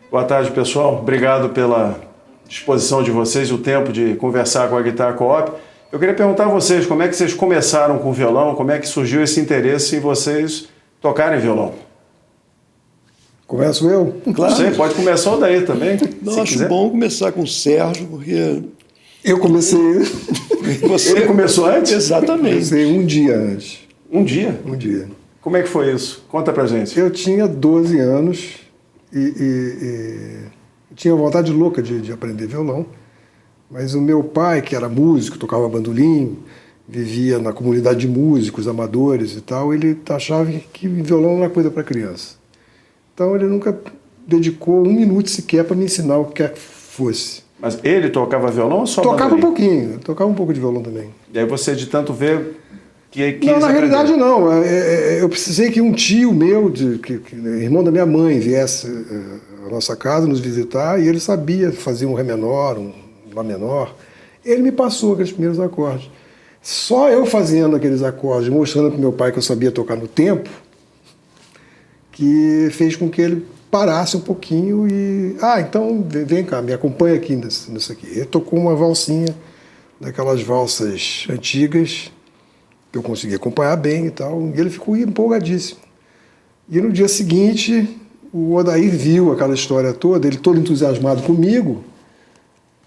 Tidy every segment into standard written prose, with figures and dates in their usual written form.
Boa tarde, pessoal. Obrigado pela disposição de vocês e o tempo de conversar com a Guitar Co-op. Eu queria perguntar a vocês como é que vocês começaram com o violão, como é que surgiu esse interesse em vocês tocarem violão? Começo eu? Claro. Você pode começar o daí também. Não, acho bom começar com o Sérgio, porque... Eu comecei... Ele começou antes? Exatamente. Comecei um dia antes. Um dia? Um dia. Como é que foi isso? Conta pra gente. Eu tinha 12 anos e tinha vontade louca de aprender violão, mas o meu pai, que era músico, tocava bandolim, vivia na comunidade de músicos, amadores e tal, ele achava que violão não era coisa para criança. Então ele nunca dedicou um minuto sequer para me ensinar o que quer que fosse. Mas ele tocava violão ou só Tocava bandolim? um pouquinho, tocava um pouco de violão também. E aí você, de tanto ver, quis Não, na aprender. realidade não. Eu precisei que um tio meu, irmão da minha mãe, viesse à nossa casa nos visitar e ele sabia fazer um Ré menor, um Lá menor. Ele me passou aqueles primeiros acordes. Só eu fazendo aqueles acordes, mostrando para meu pai que eu sabia tocar no tempo, que fez com que ele parasse um pouquinho e... então vem cá, me acompanha aqui nisso aqui. Ele tocou uma valsinha, daquelas valsas antigas, que eu consegui acompanhar bem e tal, e ele ficou empolgadíssimo. E no dia seguinte, o Odair viu aquela história toda, ele todo entusiasmado comigo,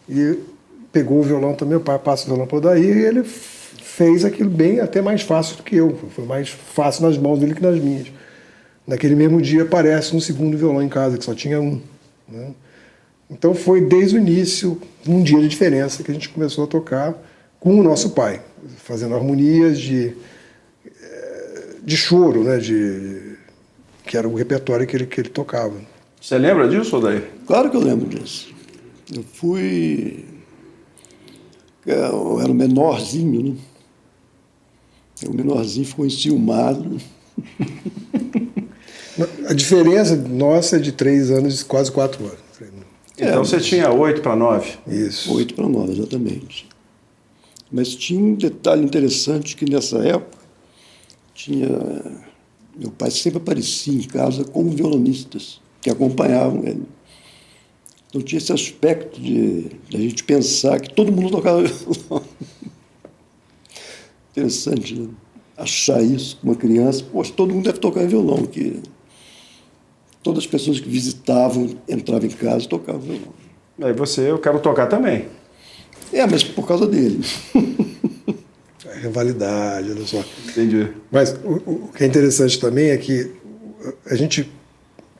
e pegou o violão também, o pai passa o violão para o Odair, e ele fez aquilo bem, até mais fácil do que eu, foi mais fácil nas mãos dele que nas minhas. Naquele mesmo dia aparece um segundo violão em casa, que só tinha um, né? Então foi desde o início, um dia de diferença, que a gente começou a tocar com o nosso pai, fazendo harmonias de choro, né? Que era o repertório que ele tocava. Você lembra disso, Odair? Claro que eu lembro disso. Eu era um menorzinho, né? O menorzinho ficou enciumado. A diferença nossa é de 3 anos, quase 4 anos. Então você tinha 8 para 9? Isso. 8 para 9, exatamente. Mas tinha um detalhe interessante que nessa época meu pai sempre aparecia em casa com violonistas que acompanhavam ele. Então tinha esse aspecto de a gente pensar que todo mundo tocava violão. Interessante, né? Achar isso com uma criança, poxa, todo mundo deve tocar violão, que todas as pessoas que visitavam, entravam em casa e tocavam violão. Aí eu quero tocar também. Mas por causa dele. A rivalidade, olha só. Entendi. Mas o que é interessante também é que a gente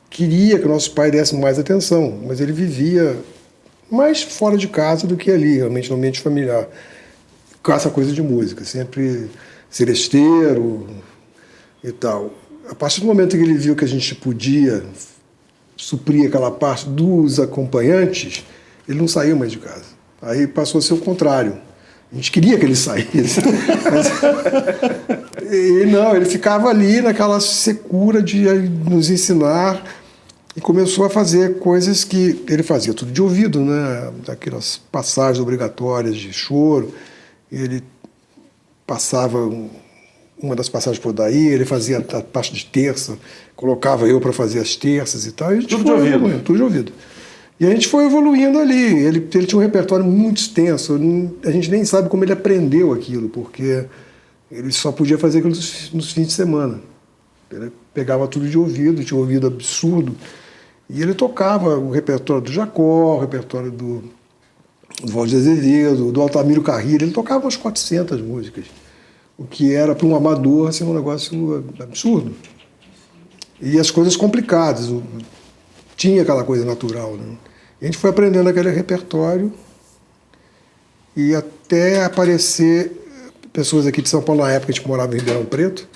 queria que o nosso pai desse mais atenção, mas ele vivia mais fora de casa do que ali, realmente no ambiente familiar, com essa coisa de música, sempre seresteiro e tal. A partir do momento que ele viu que a gente podia suprir aquela parte dos acompanhantes, ele não saiu mais de casa. Aí passou a ser o contrário. A gente queria que ele saísse. E não, ele ficava ali naquela secura de nos ensinar e começou a fazer coisas que ele fazia tudo de ouvido, né? Aquelas passagens obrigatórias de choro. Ele passava uma das passagens por daí, ele fazia a parte de terça, colocava eu para fazer as terças e tal. E a gente Tudo de ouvido? Tudo de ouvido. E a gente foi evoluindo ali. Ele tinha um repertório muito extenso. A gente nem sabe como ele aprendeu aquilo, porque ele só podia fazer aquilo nos fins de semana. Ele pegava tudo de ouvido, tinha um ouvido absurdo. E ele tocava o repertório do Jacó, o repertório do Valdir Azevedo, do Altamiro Carrilho. Ele tocava umas 400 músicas. O que era, para um amador, assim, um negócio absurdo. E as coisas complicadas. Tinha aquela coisa natural, né? E a gente foi aprendendo aquele repertório e até aparecer pessoas aqui de São Paulo, na época a gente morava em Ribeirão Preto,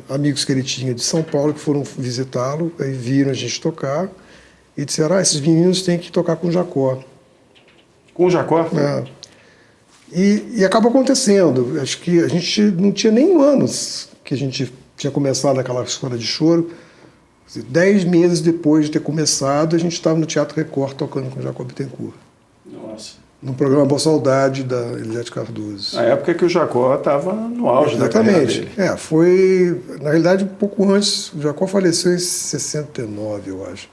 amigos que ele tinha de São Paulo que foram visitá-lo, aí viram a gente tocar e disseram, esses meninos têm que tocar com o Jacó. Com o Jacó? E acabou acontecendo. Acho que a gente não tinha nem um ano que a gente tinha começado aquela escola de choro. 10 meses depois de ter começado, a gente estava no Teatro Record tocando com o Jacó Bittencourt. Nossa. No programa Boa Saudade, da Elisete Cardoso. Na época que o Jacó estava no auge da carreira dele. Foi, na realidade, um pouco antes. O Jacó faleceu em 69, eu acho.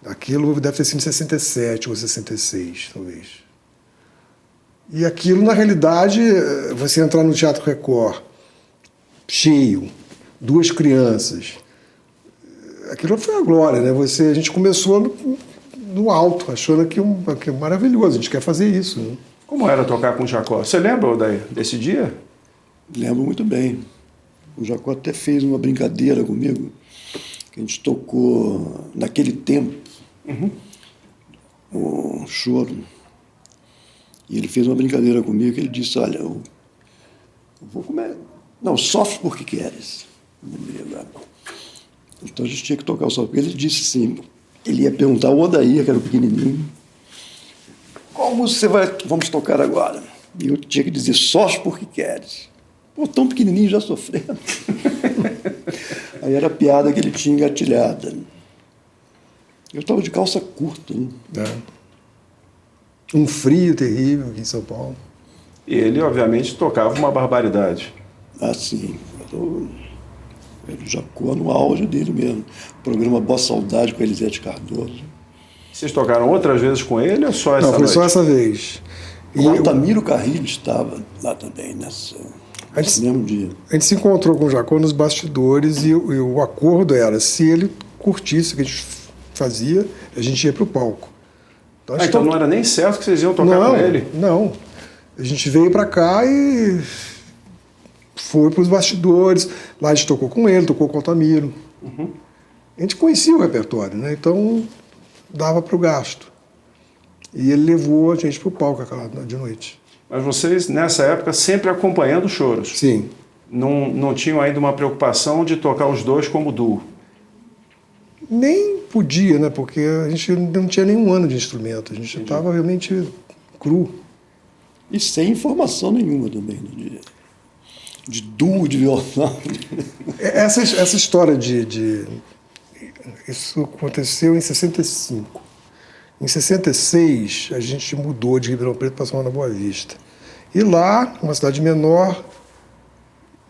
Aquilo deve ter sido em 67 ou 66, talvez. E aquilo, na realidade, você entrar no Teatro Record, cheio, 2 crianças, aquilo foi a glória, né? A gente começou no alto, achando que é maravilhoso, a gente quer fazer isso. Né? Como era tocar com o Jacó? Você lembra, Odair, desse dia? Lembro muito bem. O Jacó até fez uma brincadeira comigo, que a gente tocou, naquele tempo, um choro. E ele fez uma brincadeira comigo, que ele disse, olha, eu vou comer... Não, sofre porque queres. Não me lembro. Então a gente tinha que tocar o sofre. Porque ele disse assim, ele ia perguntar ao Odair, que era o pequenininho, qual música vamos tocar agora? E eu tinha que dizer, sofre porque queres. Pô, tão pequenininho já sofrendo. Aí era a piada que ele tinha engatilhada. Eu estava de calça curta. Né? Um frio terrível aqui em São Paulo. E ele, obviamente, tocava uma barbaridade. Ah, sim. O Jacó no auge dele mesmo. O programa Boa Saudade com Elisete Cardoso. Vocês tocaram outras vezes com ele ou só essa Não, foi noite? só essa vez. O Altamiro Carrilho estava lá também, nesse mesmo dia. A gente se encontrou com o Jacó nos bastidores e o acordo era, se ele curtisse o que a gente fazia, a gente ia para o palco. Então não era nem certo que vocês iam tocar com ele? Não. A gente veio para cá e foi para os bastidores. Lá a gente tocou com ele, tocou com o Altamiro. A gente conhecia o repertório, né? Então dava para o gasto. E ele levou a gente para o palco aquela de noite. Mas vocês, nessa época, sempre acompanhando os choros? Sim. Não tinham ainda uma preocupação de tocar os dois como duo? Nem podia, né? Porque a gente não tinha nenhum ano de instrumento. A gente estava realmente cru. E sem informação nenhuma também, né? De duo de violão. Essa história Isso aconteceu em 65. Em 66, a gente mudou de Ribeirão Preto para São João da Boa Vista. E lá, uma cidade menor,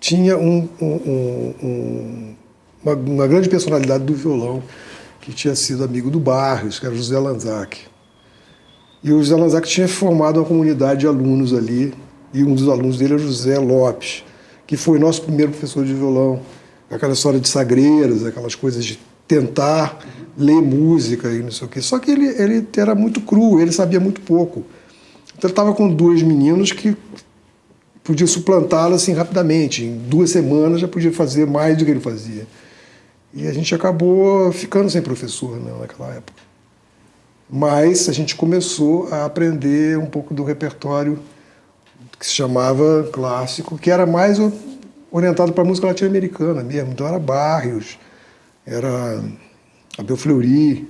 tinha uma grande personalidade do violão, que tinha sido amigo do Barrios, que era o José Lanzac. E o José Lanzac tinha formado uma comunidade de alunos ali, e um dos alunos dele era o José Lopes, que foi nosso primeiro professor de violão. Aquela história de sagreiros, aquelas coisas de tentar ler música e não sei o quê. Só que ele era muito cru, ele sabia muito pouco. Então ele estava com 2 meninos que podiam suplantá-lo assim rapidamente. Em 2 semanas já podia fazer mais do que ele fazia. E a gente acabou ficando sem professor, né, naquela época. Mas a gente começou a aprender um pouco do repertório que se chamava clássico, que era mais orientado para a música latino-americana mesmo. Então era Barrios, era Abel Fleury,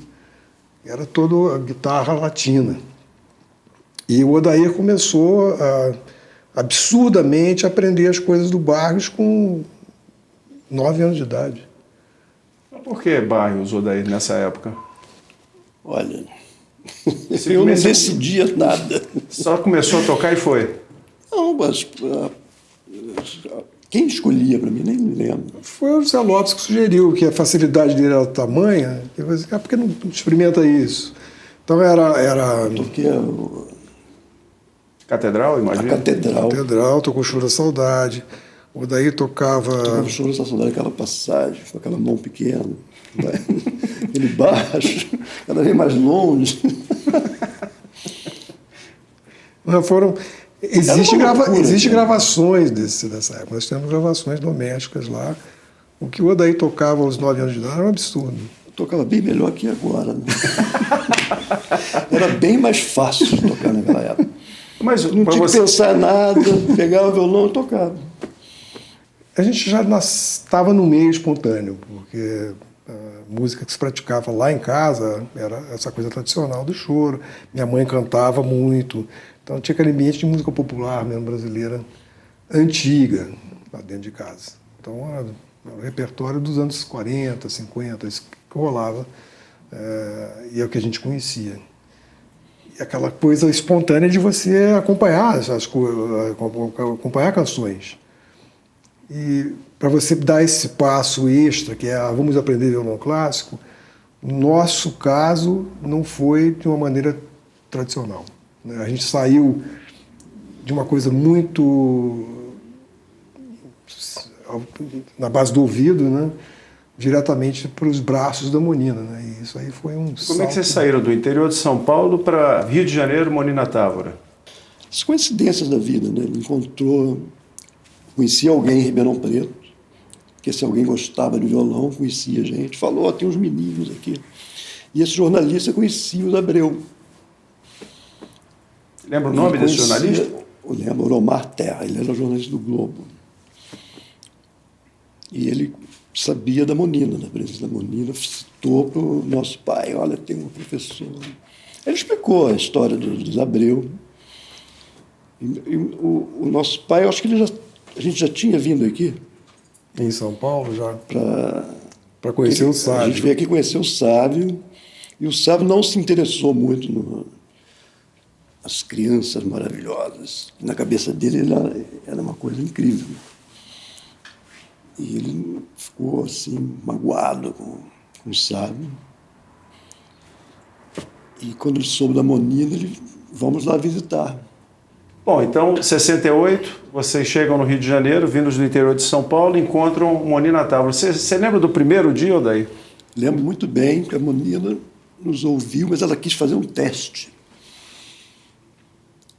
era toda a guitarra latina. E o Odair começou a absurdamente aprender as coisas do Barrios com 9 anos de idade. Por que Barrios, Odair, nessa época? Olha, eu não decidia nada. Só começou a tocar e foi? Não, mas quem escolhia para mim, nem me lembro. Foi o José Lopes que sugeriu que a facilidade dele era tamanha. Eu falei assim, por que não experimenta isso? Então era Toquei Catedral, a imagina? Catedral. tocou Choro da Saudade. O Odair tocava... O Choro da Saudade, aquela passagem, com aquela mão pequena, aquele baixo, cada vez mais longe. Existem gravações dessa época. Nós temos gravações domésticas lá. O que o Odair tocava aos 9 anos de idade era um absurdo. Eu tocava bem melhor que agora. Né? Era bem mais fácil de tocar naquela época. Mas não tinha que pensar nada, pegava o violão e tocava. A gente já estava no meio espontâneo, porque a música que se praticava lá em casa era essa coisa tradicional do choro. Minha mãe cantava muito. Então tinha aquele ambiente de música popular mesmo, brasileira, antiga, lá dentro de casa. Então era o repertório dos anos 40, 50, isso que rolava, e é o que a gente conhecia. E aquela coisa espontânea de você acompanhar acompanhar canções. E para você dar esse passo extra, que é vamos aprender violão clássico, Nosso caso não foi de uma maneira tradicional, né? A gente saiu de uma coisa muito na base do ouvido, né? Diretamente para os braços da Monina, né? E isso aí foi um Como é que vocês saíram do interior de São Paulo para Rio de Janeiro, Monina Távora? As coincidências da vida, né? Ele conhecia alguém em Ribeirão Preto, que esse alguém gostava de violão, conhecia a gente, falou, tem uns meninos aqui. E esse jornalista conhecia os Abreu. Lembra o nome desse jornalista? Eu lembro, Omar Terra, ele era jornalista do Globo. E ele sabia da Monina, da presença da Monina, citou para o nosso pai, olha, tem um professor. Ele explicou a história dos Abreu. E o nosso pai, eu acho que a gente já tinha vindo aqui. Em São Paulo já? Para conhecer o Sábio. A gente veio aqui conhecer o Sábio, e o Sábio não se interessou muito nas crianças maravilhosas. Na cabeça dele era uma coisa incrível. E ele ficou assim, magoado com o Sábio. E quando ele soube da Monina, vamos lá visitar. Bom, então, 68, vocês chegam no Rio de Janeiro, vindos do interior de São Paulo, encontram Monina Távora. Você lembra do primeiro dia, Odair? Lembro muito bem que a Monina nos ouviu, mas ela quis fazer um teste.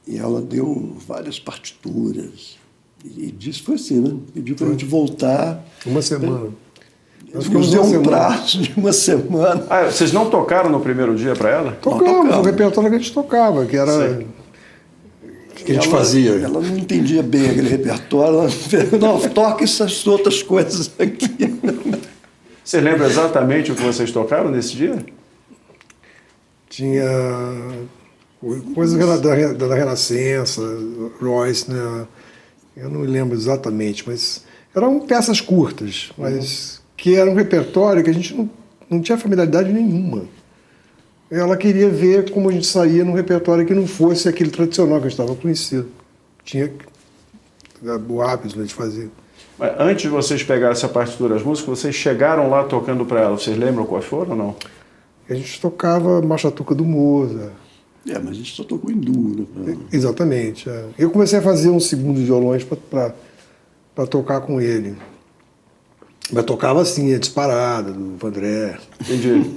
E ela deu várias partituras. E disse, foi assim, né? Pediu para a gente voltar. Uma semana. Nos deu um prazo de uma semana. Ah, vocês não tocaram no primeiro dia para ela? Tocamos, o repertório que a gente tocava, que era... que a gente fazia. Ela não entendia bem aquele repertório. Ela falou, não, toca essas outras coisas aqui. Você lembra exatamente o que vocês tocaram nesse dia? Tinha coisas da Renascença, Royce, né? Eu não lembro exatamente, mas eram peças curtas, mas que era um repertório que a gente não tinha familiaridade nenhuma. Ela queria ver como a gente saía num repertório que não fosse aquele tradicional que a gente estava conhecido. Tinha o hábito de fazer. Mas antes de vocês pegarem essa partitura das músicas, vocês chegaram lá tocando para ela. Vocês lembram quais foram ou não? A gente tocava Machatuca do Mozart. Mas a gente só tocou em duo, né? Exatamente. É. Eu comecei a fazer uns segundos violões para tocar com ele. Mas tocava assim, a disparada do Vandré. Entendi.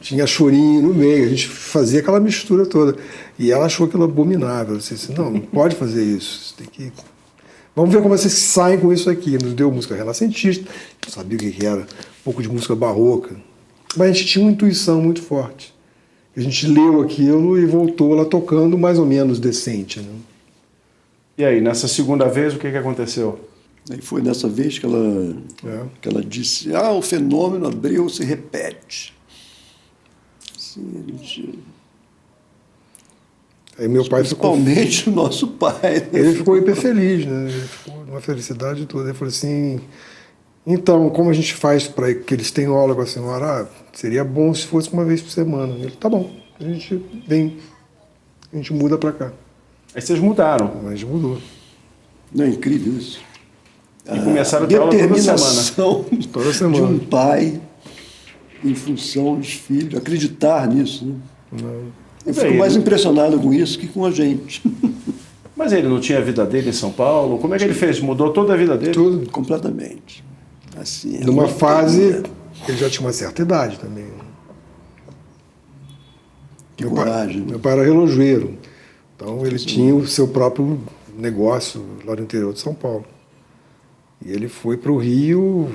Tinha chorinho no meio, a gente fazia aquela mistura toda. E ela achou aquilo abominável. Ela disse assim, não pode fazer isso. Você tem que... Vamos ver como vocês saem com isso aqui. Nos deu música renascentista, não sabia o que era, um pouco de música barroca. Mas a gente tinha uma intuição muito forte. A gente leu aquilo e voltou lá tocando mais ou menos decente. Né? E aí, nessa segunda vez, o que aconteceu? Aí foi nessa vez que ela disse, o fenômeno Abreu se repete. Assim, a gente... Aí meu pai Principalmente o nosso pai. Ele ficou hiper feliz, né? Ele ficou numa felicidade toda. Ele falou assim, então, como a gente faz para que eles tenham aula com a senhora? Seria bom se fosse uma vez por semana. Ele, tá bom, a gente vem, a gente muda para cá. Aí vocês mudaram. Mas a gente mudou. Não é incrível isso? E começaram a ter aula toda semana de um pai em função dos filhos, acreditar nisso. Né? Eu fico mais impressionado com isso que com a gente. Mas ele não tinha a vida dele em São Paulo? Como é que ele fez? Mudou toda a vida dele? Tudo. Completamente. Assim, numa fase, ele já tinha uma certa idade também. Que coragem. Meu pai era relojoeiro. Então ele tinha o seu próprio negócio lá no interior de São Paulo. E ele foi para o Rio,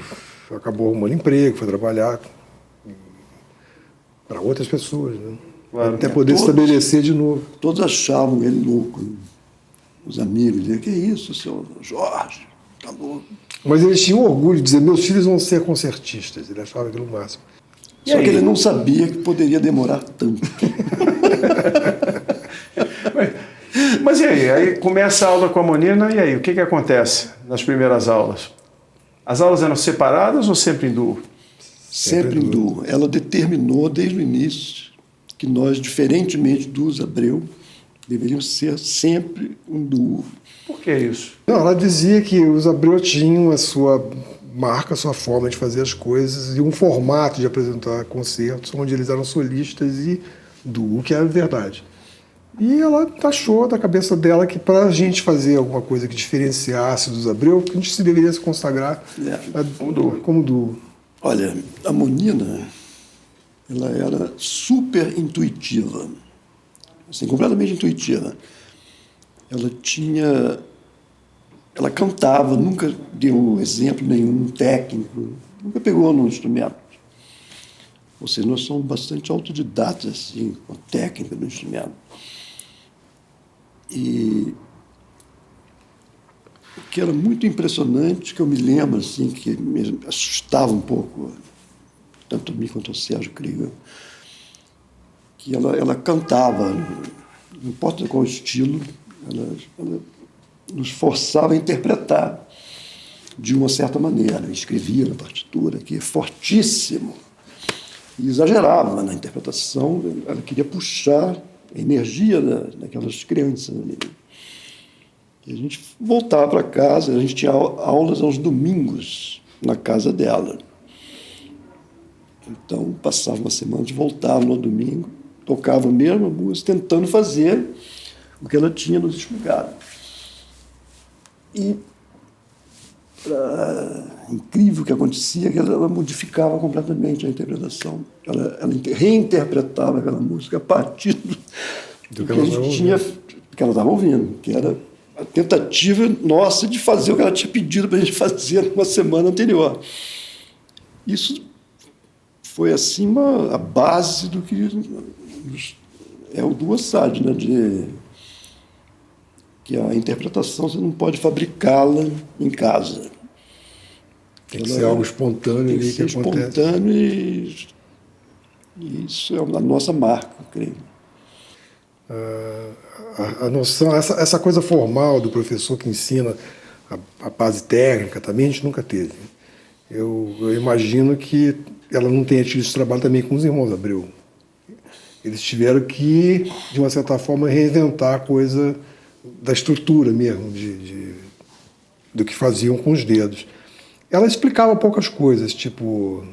acabou arrumando emprego, foi trabalhar para outras pessoas, né? Claro. Até poder se estabelecer de novo. Todos achavam ele louco. Né? Os amigos diziam, que isso, seu Jorge? Tá louco. Mas eles tinham orgulho de dizer, meus filhos vão ser concertistas. Ele achava aquilo o máximo. Só que ele não sabia que poderia demorar tanto. Mas e aí? Aí começa a aula com a Monina, e aí? O que acontece nas primeiras aulas? As aulas eram separadas ou sempre em duo? Sempre em duo. Ela determinou desde o início que nós, diferentemente dos Abreu, deveríamos ser sempre um duo. Por que isso? Não, ela dizia que os Abreu tinham a sua marca a sua forma de fazer as coisas e um formato de apresentar concertos onde eles eram solistas e duo, que é a verdade. E ela achou da cabeça dela que para a gente fazer alguma coisa que diferenciasse dos Abreu, que a gente deveria se consagrar como duo. Olha, a Monina, ela era super intuitiva, assim, completamente intuitiva. Ela cantava, nunca deu exemplo nenhum técnico, nunca pegou no instrumento. Ou seja, nós somos bastante autodidatas, assim, com a técnica do instrumento. E o que era muito impressionante, que eu me lembro, assim, que me assustava um pouco, tanto a mim quanto o Sérgio Krieger, que ela cantava, não importa qual estilo, ela nos forçava a interpretar de uma certa maneira. Escrevia na partitura, que é fortíssimo, e exagerava na interpretação. Ela queria puxar a energia daquelas crianças ali. E a gente voltava para casa, a gente tinha aulas aos domingos na casa dela. Então, passava uma semana, a gente voltava no domingo, tocava a mesma música, tentando fazer o que ela tinha nos explicado. E incrível o que acontecia, que ela modificava completamente a interpretação. Ela reinterpretava aquela música a partir do que a gente tinha, que ela estava ouvindo, que era a tentativa nossa de fazer o que ela tinha pedido para a gente fazer na semana anterior. Isso foi, assim, a base do que é o duo Assad, né? Que a interpretação você não pode fabricá-la em casa. Tem que ser algo espontâneo. Tem que ser espontâneo e isso é a nossa marca, eu creio. A noção, essa coisa formal do professor que ensina a base técnica também a gente nunca teve. Eu imagino que ela não tenha tido esse trabalho também com os irmãos Abreu. Eles tiveram que, de uma certa forma, reinventar a coisa da estrutura mesmo, do que faziam com os dedos. Ela explicava poucas coisas, tipo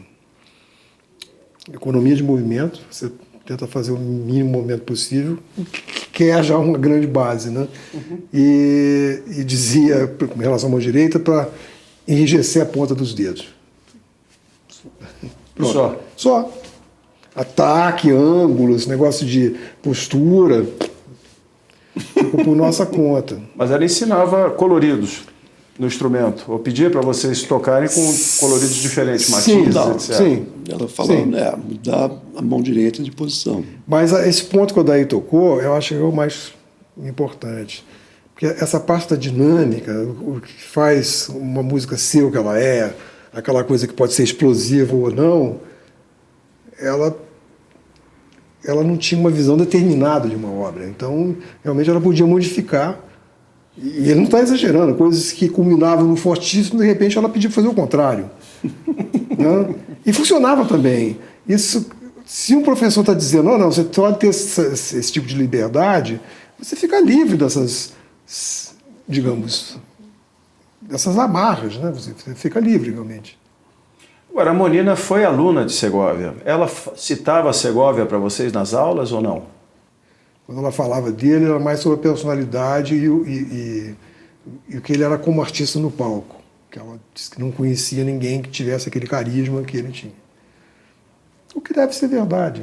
economia de movimento, você tenta fazer o mínimo movimento possível, que é já uma grande base, né? Uhum. E dizia, em relação à mão direita, para enrijecer a ponta dos dedos. Só. Ataque, ângulos, negócio de postura, ficou por nossa conta. Mas ela ensinava coloridos no instrumento, ou pedia para vocês tocarem com coloridos diferentes, matizes, etc. Sim. Ela falava, mudar a mão direita de posição. Mas esse ponto que o Odair tocou, eu acho que é o mais importante. Porque essa parte da dinâmica, o que faz uma música ser o que ela é, aquela coisa que pode ser explosiva ou não, ela não tinha uma visão determinada de uma obra. Então, realmente, ela podia modificar. E ele não está exagerando. Coisas que culminavam no fortíssimo, de repente, ela pedia para fazer o contrário. Né? E funcionava também. Isso, se um professor está dizendo, não, você pode ter esse tipo de liberdade, você fica livre dessas, digamos, dessas amarras, né? Você fica livre, realmente. Agora, a Monina foi aluna de Segovia. Ela citava Segovia para vocês nas aulas ou não? Quando ela falava dele, era mais sobre a personalidade e o que ele era como artista no palco. Que ela disse que não conhecia ninguém que tivesse aquele carisma que ele tinha. O que deve ser verdade.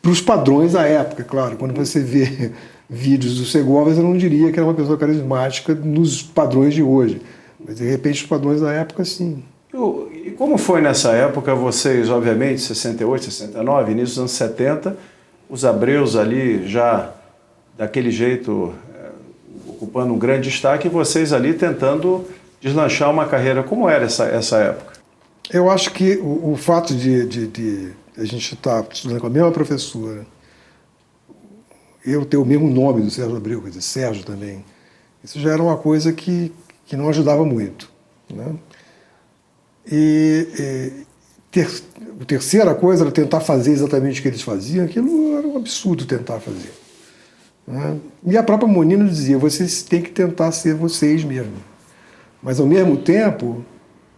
Para os padrões da época, claro. Quando você vê vídeos do Segovia, eu não diria que era uma pessoa carismática nos padrões de hoje. Mas, de repente, os padrões da época, sim. E como foi nessa época, vocês, obviamente, 68, 69, início dos anos 70, os Abreus ali já daquele jeito, ocupando um grande destaque, e vocês ali tentando deslanchar uma carreira. Como era essa época? Eu acho que o fato de a gente estar estudando com a mesma professora, eu ter o mesmo nome do Sérgio Abreu, quer dizer, Sérgio também, isso já era uma coisa que não ajudava muito. Né? A terceira coisa era tentar fazer exatamente o que eles faziam, aquilo era um absurdo tentar fazer. Né? E a própria Monina dizia, vocês têm que tentar ser vocês mesmos. Mas, ao mesmo tempo,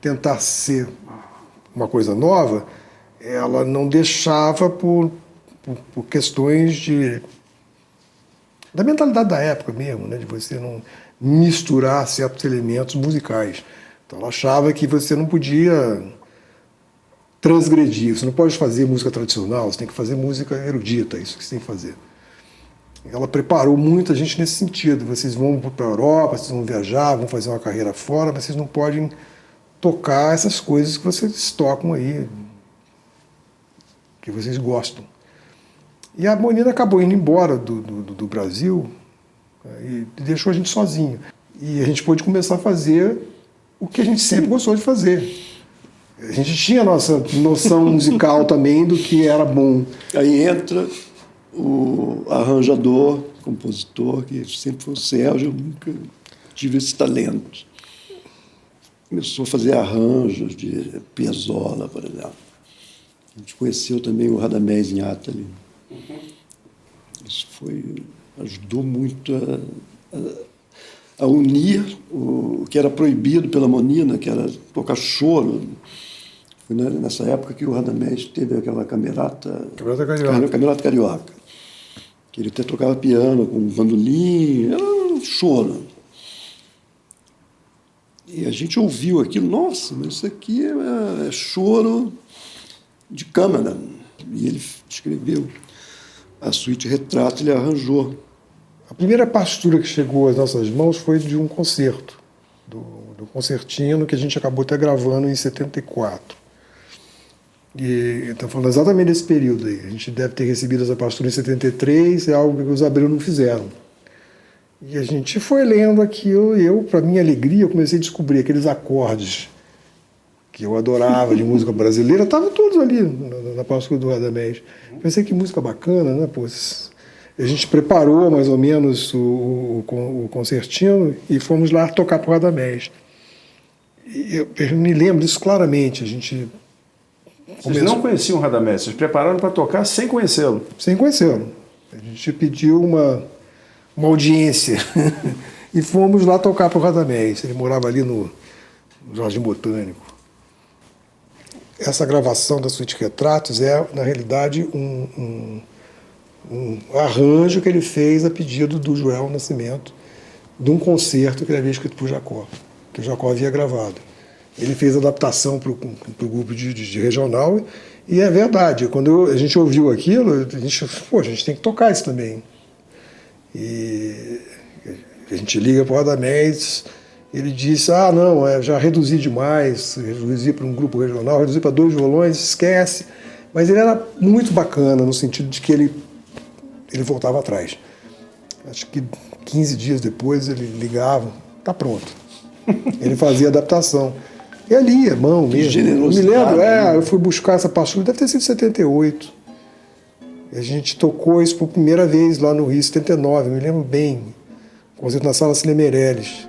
tentar ser uma coisa nova, ela não deixava por questões da mentalidade da época mesmo, né? De você não misturar certos elementos musicais. Então ela achava que você não podia transgredir, você não pode fazer música tradicional, você tem que fazer música erudita, é isso que você tem que fazer. Ela preparou muita gente nesse sentido. Vocês vão para a Europa, vocês vão viajar, vão fazer uma carreira fora, mas vocês não podem tocar essas coisas que vocês tocam aí, que vocês gostam. E a Monina acabou indo embora do Brasil e deixou a gente sozinho. E a gente pôde começar a fazer o que a gente sempre gostou de fazer. A gente tinha a nossa noção musical também do que era bom. Aí entra o arranjador, compositor, que sempre foi o Sérgio, eu nunca tive esse talento. Começou a fazer arranjos de Piazzolla, por exemplo. A gente conheceu também o Radamés Inátali. Isso ajudou muito a unir o que era proibido pela Monina, que era tocar choro. Foi nessa época que o Radamés teve aquela camerata carioca. Que ele até tocava piano com bandolim, era um choro. E a gente ouviu aquilo, nossa, mas isso aqui é choro de câmara. E ele escreveu a suíte Retrato, ele arranjou. A primeira partitura que chegou às nossas mãos foi de um concerto, do Concertino, que a gente acabou até gravando em 74. E estamos falando exatamente desse período aí. A gente deve ter recebido essa partitura em 73, é algo que os Abreu não fizeram. E a gente foi lendo aquilo, e eu, para minha alegria, eu comecei a descobrir aqueles acordes que eu adorava de música brasileira, estavam todos ali na partitura do Radamés. Pensei que música bacana, né? Pô, a gente preparou mais ou menos o concertino e fomos lá tocar para o Radamés. Eu me lembro disso claramente. A gente Vocês não conheciam o Radamés, vocês prepararam para tocar sem conhecê-lo? Sem conhecê-lo. A gente pediu uma audiência e fomos lá tocar para o Radamés. Ele morava ali no Jardim Botânico. Essa gravação da Suíte Retratos é, na realidade, um arranjo que ele fez a pedido do Joel Nascimento, de um concerto que ele havia escrito para o Jacó, que o Jacó havia gravado. Ele fez adaptação para o grupo de regional, e é verdade, quando a gente ouviu aquilo, a gente tem que tocar isso também. E a gente liga para o Radamés, ele disse, não, já reduzi demais, reduzi para um grupo regional, reduzi para 2 violões, esquece. Mas ele era muito bacana, no sentido de que ele voltava atrás. Acho que 15 dias depois ele ligava, tá pronto. Ele fazia adaptação. E ali, mão mesmo. Eu me lembro, eu fui buscar essa partitura, deve ter sido em 78. E a gente tocou isso por primeira vez lá no Rio, em 79, eu me lembro bem. Concerto na Sala Cine Meirelles.